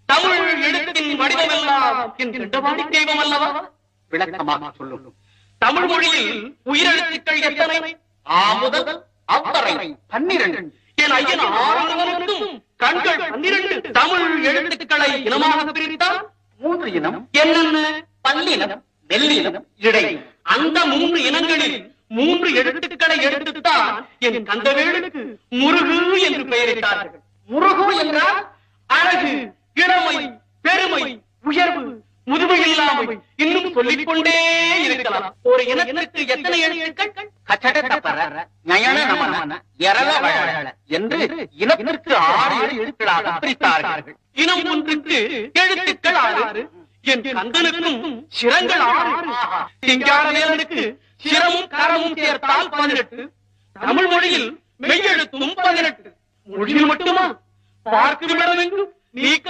தமிழ் எழுத்தின் வடிவமெல்லாம் என் கண்டவாடி தெய்வம் அல்லவா? விளக்கமாக சொல்லும். தமிழ் மொழியில் உயிரெழுத்துக்கள் எத்தனை? ஆ முதல் அவ்வரை 12. என் ஐயன் ஆறுவனுக்கும் கண்கள் 12. தமிழ் எழுத்துக்களை இனமாக பிரித்தால் 3 இனம். என்னென்ன? பல்லினம், மெல்லினம், இடை. அந்த 3 இனங்களில் 3 எழுத்துக்களை எடுத்துத்தான் என் கந்தவேலுக்கு முருகு என்று பெயரிட்டார்கள். முருகு என்றால் அழகு, இளமை, பெருமை, உயர்வு, முதுமை இல்லாமை, இன்னும் சொல்லிக் கொண்டே இருக்கலாம். ஒரு இனத்திற்கு எத்தனை எழுத்துக்கள்? கச்சடத்தப்பர, நயன நமன, எரள வழல என்று இனத்திற்கு 6 எழுத்துக்களாக பிரித்தார்கள். இனம் ஒன்றுக்கு எழுத்துக்கள் 6. என் கந்தனுக்கும் சிரங்கள் 6. சிங்காரவேலனுக்கு சிரமும் கரமும் சேர்த்தால் 18. தமிழ் மொழியில் மெய்யெழுத்தும் 18. மொழியில் மட்டுமா? பார்க்கும் இடமெங்கும் நீக்க